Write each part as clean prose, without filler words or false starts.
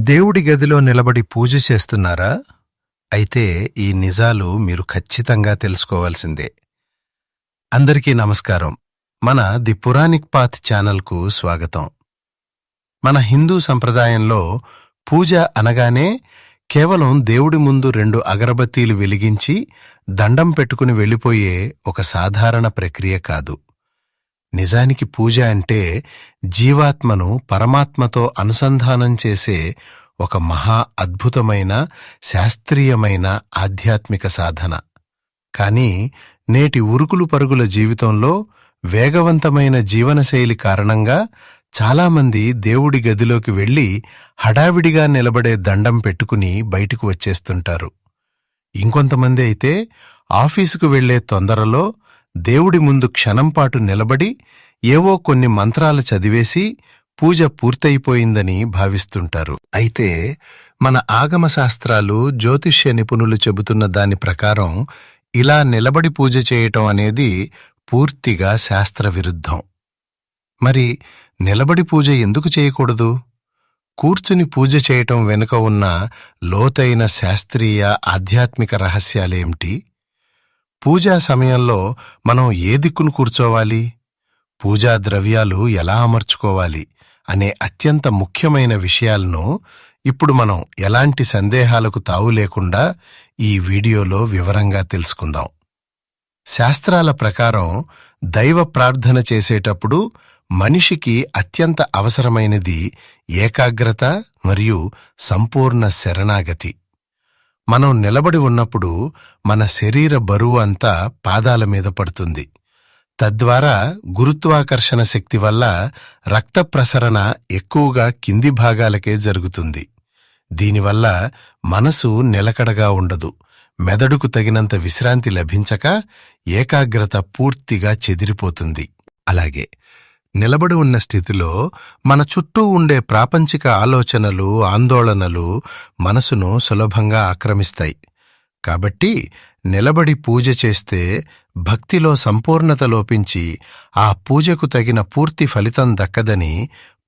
దేవుడి గదిలో నిలబడి పూజ చేస్తున్నారా? అయితే ఈ నిజాలు మీరు ఖచ్చితంగా తెలుసుకోవాల్సిందే. అందరికీ నమస్కారం. మన ది పురాణిక్ పాత్ ఛానల్కు స్వాగతం. మన హిందూ సంప్రదాయంలో పూజ అనగానే కేవలం దేవుడి ముందు 2 అగరబత్తీలు వెలిగించి దండం పెట్టుకుని వెళ్ళిపోయే ఒక సాధారణ ప్రక్రియ కాదు. నిజానికి పూజ అంటే జీవాత్మను పరమాత్మతో అనుసంధానం చేసే ఒక మహా అద్భుతమైన శాస్త్రీయమైన ఆధ్యాత్మిక సాధన. కానీ నేటి ఉరుకులు పరుగుల జీవితంలో వేగవంతమైన జీవనశైలి కారణంగా చాలామంది దేవుడి గదిలోకి వెళ్లి హడావిడిగా నిలబడే దండం పెట్టుకుని బయటకు వచ్చేస్తుంటారు. ఇంకొంతమంది అయితే ఆఫీసుకు వెళ్లే తొందరలో దేవుడి ముందు క్షణంపాటు నిలబడి ఏవో కొన్ని మంత్రాలు చదివేసి పూజ పూర్తయిపోయిందని భావిస్తుంటారు. అయితే మన ఆగమశాస్త్రాలు, జ్యోతిష్య నిపుణులు చెబుతున్న దాని ప్రకారం ఇలా నిలబడి పూజ చేయటం అనేది పూర్తిగా శాస్త్రవిరుద్ధం. మరి నిలబడి పూజ ఎందుకు చేయకూడదు? కూర్చుని పూజ చేయటం వెనుక ఉన్న లోతైన శాస్త్రీయ ఆధ్యాత్మిక రహస్యాలేమిటి? పూజా సమయంలో మనం ఏ దిక్కును కూర్చోవాలి, పూజా ద్రవ్యాలు ఎలా అమర్చుకోవాలి అనే అత్యంత ముఖ్యమైన విషయాలను ఇప్పుడు మనం ఎలాంటి సందేహాలకు తావు లేకుండా ఈ వీడియోలో వివరంగా తెలుసుకుందాం. శాస్త్రాల ప్రకారం దైవ ప్రార్థన చేసేటప్పుడు మనిషికి అత్యంత అవసరమైనది ఏకాగ్రత మరియు సంపూర్ణ శరణాగతి. మనం నిలబడి ఉన్నప్పుడు మన శరీర బరువు అంతా పాదాల మీద పడుతుంది. తద్వారా గురుత్వాకర్షణ శక్తి వల్ల రక్త ప్రసరణ ఎక్కువగా కింది భాగాలకే జరుగుతుంది. దీనివల్ల మనసు నిలకడగా ఉండదు, మెదడుకు తగినంత విశ్రాంతి లభించక ఏకాగ్రత పూర్తిగా చెదిరిపోతుంది. అలాగే నిలబడి ఉన్న స్థితిలో మన చుట్టూ ఉండే ప్రాపంచిక ఆలోచనలు, ఆందోళనలు మనసును సులభంగా ఆక్రమిస్తాయి. కాబట్టి నిలబడి పూజ చేస్తే భక్తిలో సంపూర్ణత లోపించి ఆ పూజకు తగిన పూర్తి ఫలితం దక్కదని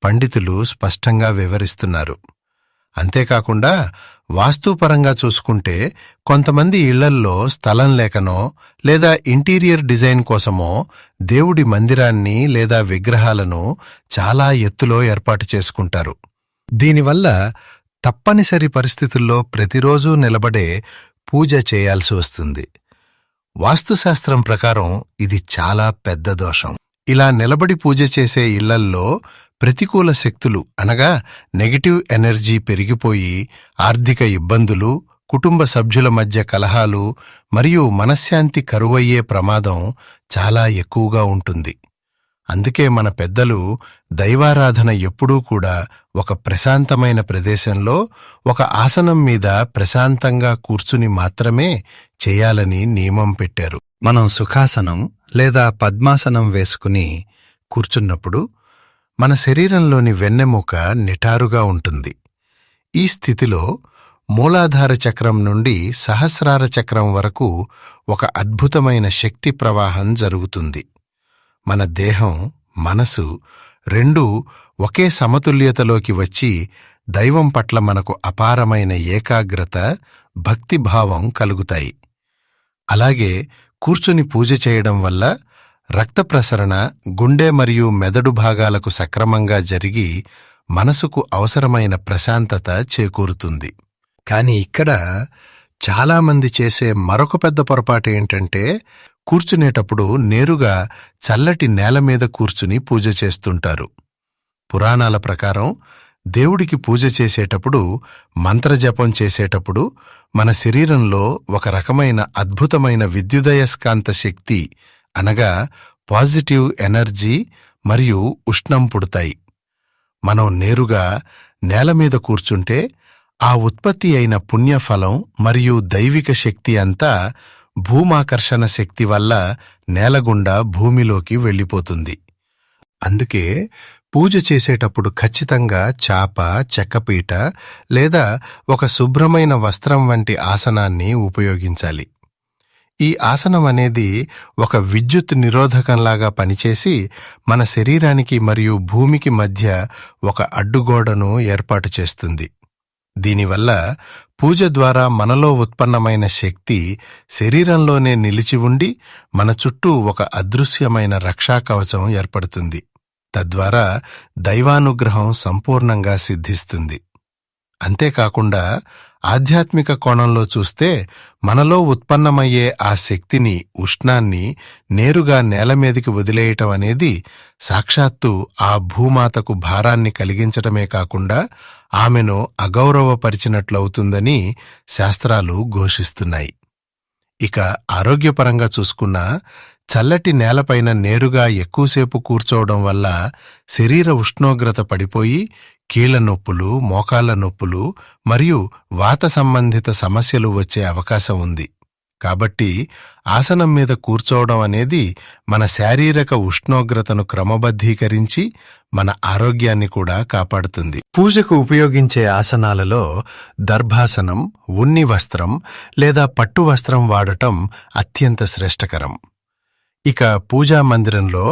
పండితులు స్పష్టంగా వివరిస్తున్నారు. అంతేకాకుండా వాస్తూపరంగా చూసుకుంటే కొంతమంది ఇళ్లల్లో స్థలం లేకనో లేదా ఇంటీరియర్ డిజైన్ కోసమో దేవుడి మందిరాన్ని లేదా విగ్రహాలను చాలా ఎత్తులో ఏర్పాటు చేసుకుంటారు. దీనివల్ల తప్పనిసరి పరిస్థితుల్లో ప్రతిరోజూ నిలబడే పూజ చేయాల్సి వస్తుంది. వాస్తుశాస్త్రం ప్రకారం ఇది చాలా పెద్ద దోషం. ఇలా నిలబడి పూజ చేసే ఇళ్లల్లో ప్రతికూల శక్తులు అనగా నెగటివ్ ఎనర్జీ పెరిగిపోయి ఆర్థిక ఇబ్బందులు, కుటుంబ సభ్యుల మధ్య కలహాలు మరియు మనశ్శాంతి కరువయ్యే ప్రమాదం చాలా ఎక్కువగా ఉంటుంది. అందుకే మన పెద్దలు దైవారాధన ఎప్పుడూ కూడా ఒక ప్రశాంతమైన ప్రదేశంలో ఒక ఆసనం మీద ప్రశాంతంగా కూర్చుని మాత్రమే చేయాలని నియమం పెట్టారు. మనం సుఖాసనం లేదా పద్మాసనం వేసుకుని కూర్చున్నప్పుడు మన శరీరంలోని వెన్నెముక నిటారుగా ఉంటుంది. ఈ స్థితిలో మూలాధార చక్రం నుండి సహస్రార చక్రం వరకు ఒక అద్భుతమైన శక్తి ప్రవాహం జరుగుతుంది. మన దేహం, మనసు రెండూ ఒకే సమతుల్యతలోకి వచ్చి దైవం పట్ల మనకు అపారమైన ఏకాగ్రత, భక్తిభావం కలుగుతాయి. అలాగే కూర్చుని పూజ చేయడం వల్ల రక్త ప్రసరణ గుండె మరియు మెదడు భాగాలకు సక్రమంగా జరిగి మనసుకు అవసరమైన ప్రశాంతత చేకూరుతుంది. కాని ఇక్కడ చాలామంది చేసే మరొక పెద్ద పొరపాటు ఏంటంటే కూర్చునేటప్పుడు నేరుగా చల్లటి నేల మీద కూర్చుని పూజ చేస్తుంటారు. పురాణాల ప్రకారం దేవుడికి పూజ చేసేటప్పుడు, మంత్రజపం చేసేటప్పుడు మన శరీరంలో ఒక రకమైన అద్భుతమైన విద్యుదయస్కాంత శక్తి అనగా పాజిటివ్ ఎనర్జీ మరియు ఉష్ణం పుడతాయి. మనం నేరుగా నేల మీద కూర్చుంటే ఆ ఉత్పత్తి అయిన పుణ్యఫలం మరియు దైవిక శక్తి అంతా భూమాకర్షణ శక్తి వల్ల నేలగుండా భూమిలోకి వెళ్ళిపోతుంది. అందుకే పూజ చేసేటప్పుడు ఖచ్చితంగా చాప, చెక్కపీట లేదా ఒక శుభ్రమైన వస్త్రం వంటి ఆసనాన్ని ఉపయోగించాలి. ఈ ఆసనం అనేది ఒక విద్యుత్ నిరోధకంలాగా పనిచేసి మన శరీరానికి మరియు భూమికి మధ్య ఒక అడ్డుగోడను ఏర్పాటు చేస్తుంది. దీనివల్ల పూజ ద్వారా మనలో ఉత్పన్నమైన శక్తి శరీరంలోనే నిలిచి ఉండి మన చుట్టూ ఒక అదృశ్యమైన రక్షాకవచం ఏర్పడుతుంది. తద్వారా దైవానుగ్రహం సంపూర్ణంగా సిద్ధిస్తుంది. అంతేకాకుండా ఆధ్యాత్మిక కోణంలో చూస్తే మనలో ఉత్పన్నమయ్యే ఆ శక్తిని, ఉష్ణాన్ని నేరుగా నేలమీదికి వదిలేయటం అనేది సాక్షాత్తు ఆ భూమాతకు భారాన్ని కలిగించటమే కాకుండా ఆమెను అగౌరవపరిచినట్లవుతుందని శాస్త్రాలు ఘోషిస్తున్నాయి. ఇక ఆరోగ్యపరంగా చూసుకున్నా చల్లటి నేలపైన నేరుగా ఎక్కువసేపు కూర్చోవడం వల్ల శరీర ఉష్ణోగ్రత పడిపోయి కీళ్ల నొప్పులు, మోకాళ్ల నొప్పులు మరియు వాత సంబంధిత సమస్యలు వచ్చే అవకాశం ఉంది. కాబట్టి ఆసనం మీద కూర్చోవడం అనేది మన శారీరక ఉష్ణోగ్రతను క్రమబద్ధీకరించి మన ఆరోగ్యాన్ని కూడా కాపాడుతుంది. పూజకు ఉపయోగించే ఆసనాలలో దర్భాసనం, ఉన్ని వస్త్రం లేదా పట్టు వస్త్రం వాడటం అత్యంత శ్రేష్టకరం. ఇక పూజా మందిరంలో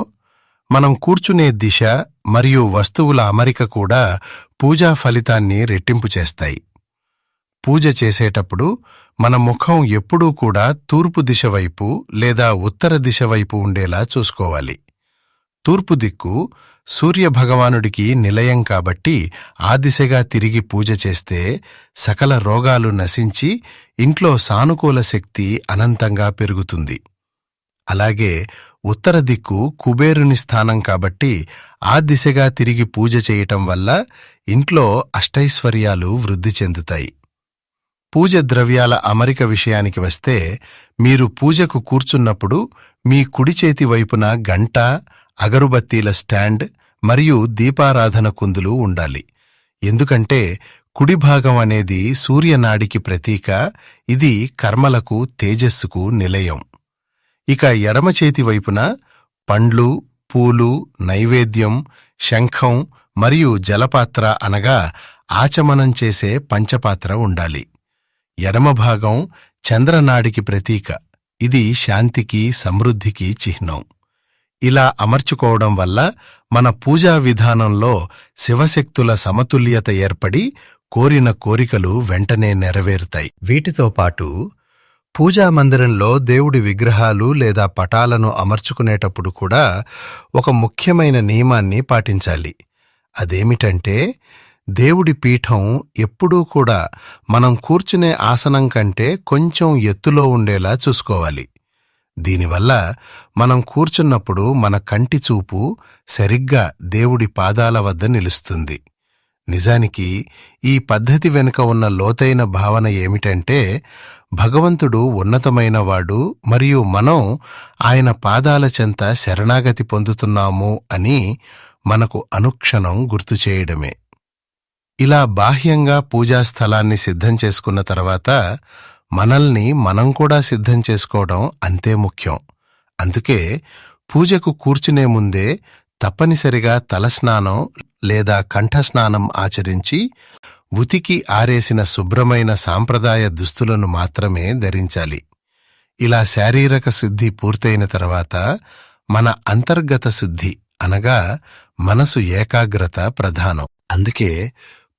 మనం కూర్చునే దిశ మరియు వస్తువుల అమరిక కూడా పూజా ఫలితాన్ని రెట్టింపు చేస్తాయి. పూజ చేసేటప్పుడు మన ముఖం ఎప్పుడూ కూడా తూర్పు దిశ వైపు లేదా ఉత్తర దిశ వైపు ఉండేలా చూసుకోవాలి. తూర్పు దిక్కు సూర్యభగవానుడికి నిలయం కాబట్టి ఆ దిశగా తిరిగి పూజ చేస్తే సకల రోగాలు నశించి ఇంట్లో సానుకూల శక్తి అనంతంగా పెరుగుతుంది. అలాగే ఉత్తర దిక్కు కుబేరుని స్థానం కాబట్టి ఆ దిశగా తిరిగి పూజ చేయటం వల్ల ఇంట్లో అష్టైశ్వర్యాలు వృద్ధి చెందుతాయి. పూజ ద్రవ్యాల అమరిక విషయానికి వస్తే మీరు పూజకు కూర్చున్నప్పుడు మీ కుడి చేతి వైపున గంట, అగరుబత్తీల స్టాండ్ మరియు దీపారాధన కుందులు ఉండాలి. ఎందుకంటే కుడి భాగం అనేది సూర్యనాడికి ప్రతీక. ఇది కర్మలకు, తేజస్సుకు నిలయం. ఇక ఎడమ చేతి వైపున పండ్లు, పూలు, నైవేద్యం, శంఖం మరియు జలపాత్ర అనగా ఆచమనం చేసే పంచపాత్ర ఉండాలి. ఎడమ భాగం చంద్రనాడికి ప్రతీక. ఇది శాంతికి, సమృద్ధికి చిహ్నం. ఇలా అమర్చుకోవడం వల్ల మన పూజా విధానంలో శివశక్తుల సమతుల్యత ఏర్పడి కోరిన కోరికలు వెంటనే నెరవేరుతాయి. వీటితో పాటు పూజా మందిరంలో దేవుడి విగ్రహాలు లేదా పటాలను అమర్చుకునేటప్పుడు కూడా ఒక ముఖ్యమైన నియమాన్ని పాటించాలి. అదేమిటంటే దేవుడి పీఠం ఎప్పుడూ కూడా మనం కూర్చునే ఆసనం కంటే కొంచెం ఎత్తులో ఉండేలా చూసుకోవాలి. దీనివల్ల మనం కూర్చున్నప్పుడు మన కంటి చూపు సరిగ్గా దేవుడి పాదాల వద్ద నిలుస్తుంది. నిజానికి ఈ పద్ధతి వెనుక ఉన్న లోతైన భావన ఏమిటంటే భగవంతుడు ఉన్నతమైనవాడు మరియు మనం ఆయన పాదాల చెంత శరణాగతి పొందుతున్నాము అని మనకు అనుక్షణం గుర్తు చేయడమే. ఇలా బాహ్యంగా పూజాస్థలాన్ని సిద్ధం చేసుకున్న తర్వాత మనల్ని మనం కూడా సిద్ధం చేసుకోవడం అంతే ముఖ్యం. అందుకే పూజకు కూర్చునే ముందే తప్పనిసరిగా తలస్నానం లేదా కంఠస్నానం ఆచరించి ఉతికి ఆరేసిన శుభ్రమైన సాంప్రదాయ దుస్తులను మాత్రమే ధరించాలి. ఇలా శారీరక శుద్ధి పూర్తయిన తర్వాత మన అంతర్గత శుద్ధి అనగా మనసు ఏకాగ్రత ప్రధానం. అందుకే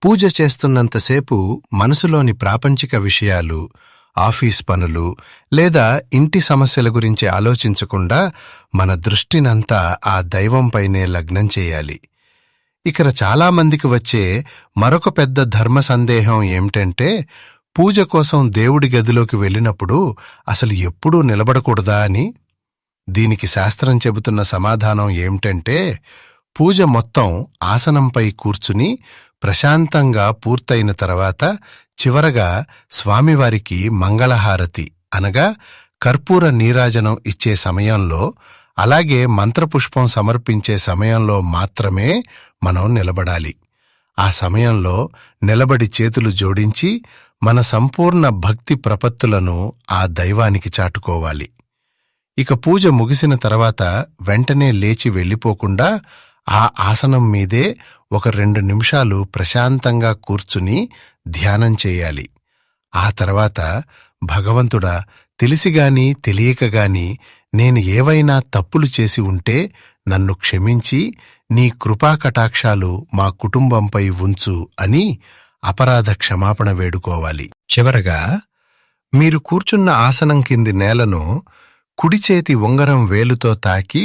పూజ చేస్తున్నంతసేపు మనసులోని ప్రాపంచిక విషయాలు, ఆఫీస్ పనులు లేదా ఇంటి సమస్యల గురించి ఆలోచించకుండా మన దృష్టినంతా ఆ దైవంపైనే లగ్నం చేయాలి. ఇక్కడ చాలామందికి వచ్చే మరొక పెద్ద ధర్మ సందేహం ఏమిటంటే పూజ కోసం దేవుడి గదిలోకి వెళ్ళినప్పుడు అసలు ఎప్పుడూ నిలబడకూడదా అని. దీనికి శాస్త్రం చెబుతున్న సమాధానం ఏమిటంటే పూజ మొత్తం ఆసనంపై కూర్చుని ప్రశాంతంగా పూర్తయిన తర్వాత చివరగా స్వామివారికి మంగళహారతి అనగా కర్పూర నీరాజనం ఇచ్చే సమయంలో, అలాగే మంత్రపుష్పం సమర్పించే సమయంలో మాత్రమే మనం నిలబడాలి. ఆ సమయంలో నిలబడి చేతులు జోడించి మన సంపూర్ణ భక్తి ప్రపత్తులను ఆ దైవానికి చాటుకోవాలి. ఇక పూజ ముగిసిన తర్వాత వెంటనే లేచి వెళ్ళిపోకుండా ఆ ఆసనం మీదే ఒక 2 నిమిషాలు ప్రశాంతంగా కూర్చుని ధ్యానం చేయాలి. ఆ తర్వాత భగవంతుడా, తెలిసిగాని తెలియకగాని నేను ఏవైనా తప్పులు చేసి ఉంటే నన్ను క్షమించి నీ కృపాకటాక్షాలు మా కుటుంబంపై ఉంచు అని అపరాధ క్షమాపణ వేడుకోవాలి. చివరగా మీరు కూర్చున్న ఆసనం కింది నేలను కుడి చేతి ఉంగరం వేలుతో తాకి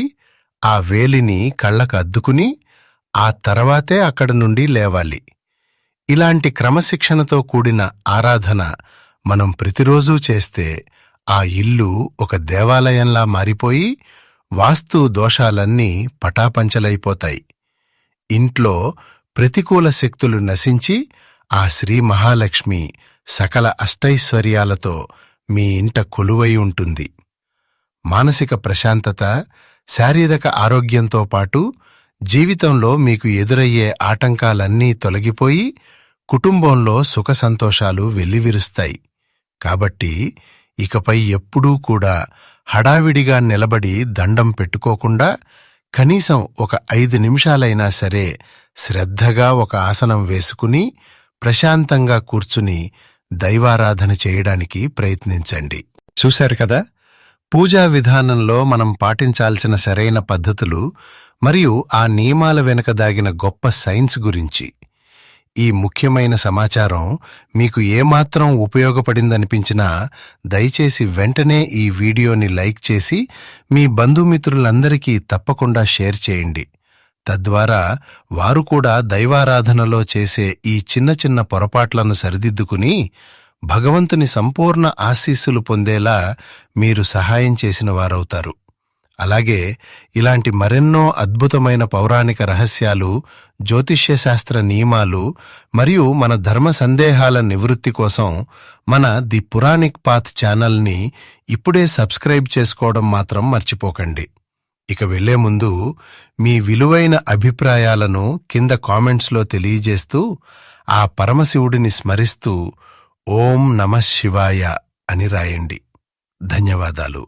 ఆ వేలిని కళ్ళకు అద్దుకుని ఆ తర్వాతే అక్కడి నుండి లేవాలి. ఇలాంటి క్రమశిక్షణతో కూడిన ఆరాధన మనం ప్రతిరోజూ చేస్తే ఆ ఇల్లు ఒక దేవాలయంలా మారిపోయి వాస్తు దోషాలన్నీ పటాపంచలైపోతాయి. ఇంట్లో ప్రతికూల శక్తులు నశించి ఆ శ్రీ మహాలక్ష్మి సకల అష్టైశ్వర్యాలతో మీ ఇంట కొలువై ఉంటుంది. మానసిక ప్రశాంతత, శారీరక ఆరోగ్యంతో పాటు జీవితంలో మీకు ఎదురయ్యే ఆటంకాలన్నీ తొలగిపోయి కుటుంబంలో సుఖ సంతోషాలు వెల్లివిరుస్తాయి. కాబట్టి ఇకపై ఎప్పుడూ కూడా హడావిడిగా నిలబడి దండం పెట్టుకోకుండా కనీసం ఒక 5 నిమిషాలైనా సరే శ్రద్ధగా ఒక ఆసనం వేసుకుని ప్రశాంతంగా కూర్చుని దైవారాధన చేయడానికి ప్రయత్నించండి. చూశారు కదా, పూజా విధానంలో మనం పాటించాల్సిన సరైన పద్ధతులు మరియు ఆ నియమాల వెనుక దాగిన గొప్ప సైన్స్ గురించి. ఈ ముఖ్యమైన సమాచారం మీకు ఏమాత్రం ఉపయోగపడిందనిపించినా దయచేసి వెంటనే ఈ వీడియోని లైక్ చేసి మీ బంధుమిత్రులందరికీ తప్పకుండా షేర్ చేయండి. తద్వారా వారు కూడా దైవారాధనలో చేసే ఈ చిన్న చిన్న పొరపాట్లను సరిదిద్దుకుని భగవంతుని సంపూర్ణ ఆశీస్సులు పొందేలా మీరు సహాయం చేసిన వారవుతారు. అలాగే ఇలాంటి మరెన్నో అద్భుతమైన పౌరాణిక రహస్యాలు, జ్యోతిష్యశాస్త్ర నియమాలు మరియు మన ధర్మ సందేహాల నివృత్తి కోసం మన ది పురాణిక్ పాత్ ఛానల్ని ఇప్పుడే సబ్స్క్రైబ్ చేసుకోవడం మాత్రం మర్చిపోకండి. ఇక వెళ్లే ముందు మీ విలువైన అభిప్రాయాలను కింద కామెంట్స్లో తెలియజేస్తూ ఆ పరమశివుడిని స్మరిస్తూ ఓం నమః శివాయ అని రాయండి. ధన్యవాదాలు.